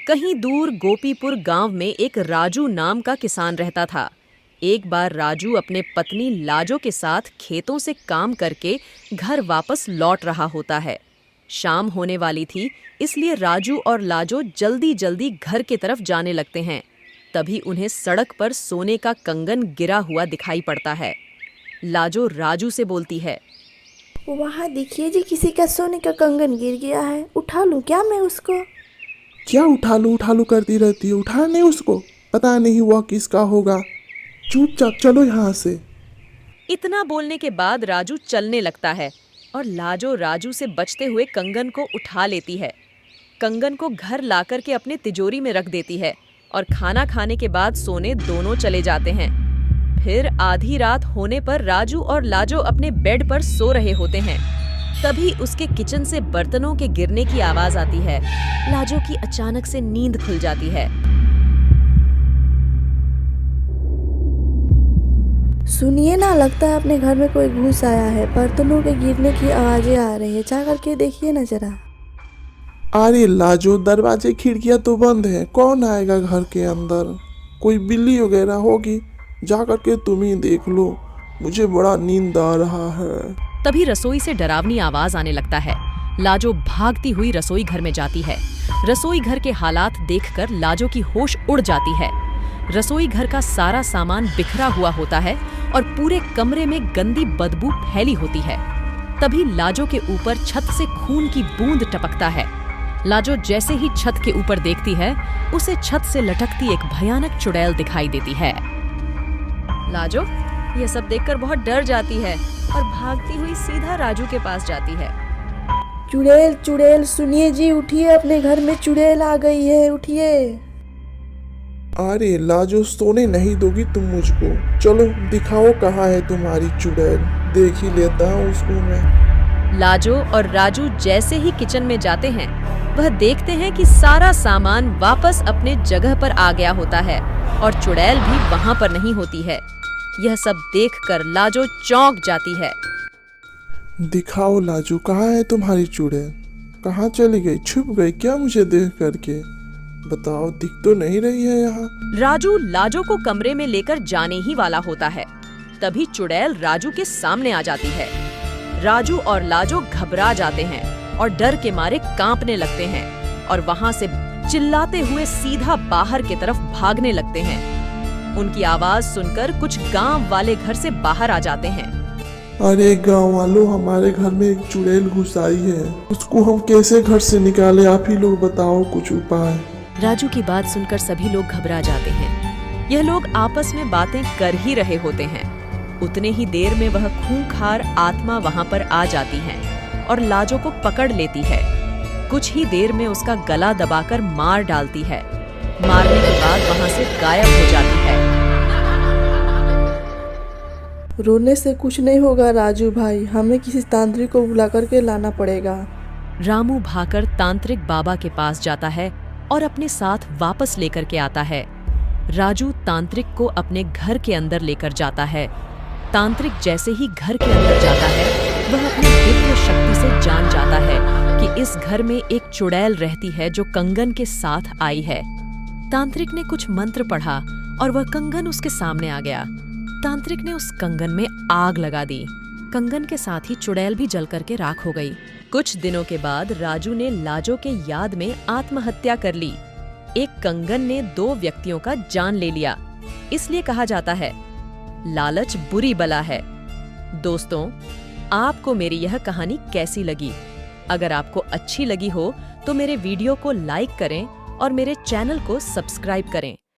कहीं दूर गोपीपुर गांव में एक राजू नाम का किसान रहता था। एक बार राजू अपने पत्नी लाजो के साथ खेतों से काम करके घर वापस लौट रहा होता है। शाम होने वाली थी, इसलिए राजू और लाजो जल्दी जल्दी घर की तरफ जाने लगते हैं। तभी उन्हें सड़क पर सोने का कंगन गिरा हुआ दिखाई पड़ता है। लाजो राजू से बोलती है, वहाँ देखिए जी, किसी का सोने का कंगन गिर गया है, उठा लूं क्या मैं उसको? क्या उठा लूं करती रहती है, उठा नहीं उसको, पता नहीं वह किसका होगा, चुपचाप चलो यहाँ से। इतना बोलने के बाद राजू चलने लगता है और लाजो राजू से बचते हुए कंगन को उठा लेती है। कंगन को घर लाकर के अपने तिजोरी में रख देती है और खाना खाने के बाद सोने दोनों चले जाते हैं। फिर आधी रात होने पर राजू और लाजो अपने बेड पर सो रहे होते हैं। तभी उसके किचन से बर्तनों के गिरने की आवाज आती है। लाजो की अचानक से नींद खुल जाती है। सुनिए ना, लगता है अपने घर में कोई घुस आया है, बर्तनों के गिरने की आवाजें आ रही है, जा करके देखिए ना जरा। अरे लाजो, दरवाजे खिड़कियां तो बंद है, कौन आएगा घर के अंदर? कोई बिल्ली वगैरह होगी, जा करके तुम ही देख लो, मुझे बड़ा नींद आ रहा है। तभी रसोई से डरावनी आवाज आने लगता है। लाजो भागती हुई रसोई घर में जाती है। रसोई घर के हालात देखकर लाजो की होश उड़ जाती है। रसोई घर का सारा सामान बिखरा हुआ होता है और पूरे कमरे में गंदी बदबू फैली होती है। तभी लाजो के ऊपर छत से खून की बूंद टपकता है। लाजो जैसे ही छत के ऊपर देखती है, उसे छत से लटकती एक भयानक चुड़ैल दिखाई देती है। लाजो यह सब देखकर बहुत डर जाती है और भागती हुई सीधा राजू के पास जाती है। चुड़ैल चुड़ैल, सुनिए जी, उठिए, अपने घर में चुड़ैल आ गई है, उठिए। अरे लाजो, सोने नहीं दोगी तुम मुझको? चलो दिखाओ कहाँ है तुम्हारी चुड़ैल, देख ही लेता हूँ उसको मैं। लाजो और राजू जैसे ही किचन में जाते हैं, वह देखते हैं कि सारा सामान वापस अपने जगह पर आ गया होता है और चुड़ैल भी वहां पर नहीं होती है। यह सब देखकर लाजो चौंक जाती है। दिखाओ लाजो, कहाँ है तुम्हारी चुड़ैल? कहाँ चली गई? छुप गई क्या मुझे देख करके? बताओ, दिख तो नहीं रही है यहाँ। राजू लाजो को कमरे में लेकर जाने ही वाला होता है। तभी चुड़ैल राजू के सामने आ जाती है। राजू और लाजो घबरा जाते हैं और डर के मारे कांपने लगते हैं और वहां से चिल्लाते हुए सीधा बाहर की तरफ भागने लगते हैं। उनकी आवाज सुनकर कुछ गांव वाले घर से बाहर आ जाते हैं। अरे गांव वालों, हमारे घर में एक चुड़ैल घुस आई है, उसको हम कैसे घर से निकाले? आप ही लोग बताओ कुछ उपाय। राजू की बात सुनकर सभी लोग घबरा जाते हैं। यह लोग आपस में बातें कर ही रहे होते हैं। उतने ही देर में वह खूंखार आत्मा वहां पर आ जाती है और लाजो को पकड़ लेती है। कुछ ही देर में उसका गला दबाकर मार डालती है। मारने के बाद वहां से गायब हो जाती है। रोने से कुछ नहीं होगा राजू भाई, हमें किसी तांत्रिक को बुला करके लाना पड़ेगा। रामू भागकर तांत्रिक बाबा के पास जाता है और अपने साथ वापस लेकर के आता है। राजू तांत्रिक को अपने घर के अंदर लेकर जाता है। तांत्रिक जैसे ही घर के अंदर जाता है, वह अपनी दिव्य शक्ति से जान जाता है कि इस घर में एक चुड़ैल रहती है जो कंगन के साथ आई है। तांत्रिक ने कुछ मंत्र पढ़ा और वह कंगन उसके सामने आ गया। तांत्रिक ने उस कंगन में आग लगा दी। कंगन के साथ ही चुड़ैल भी जल करके राख हो गई। कुछ दिनों के बाद राजू ने लाजो के याद में आत्महत्या कर ली। एक कंगन ने दो व्यक्तियों का जान ले लिया। इसलिए कहा जाता है, लालच बुरी बला है। दोस्तों, आपको मेरी यह कहानी कैसी लगी? अगर आपको अच्छी लगी हो तो मेरे वीडियो को लाइक करें और मेरे चैनल को सब्सक्राइब करें।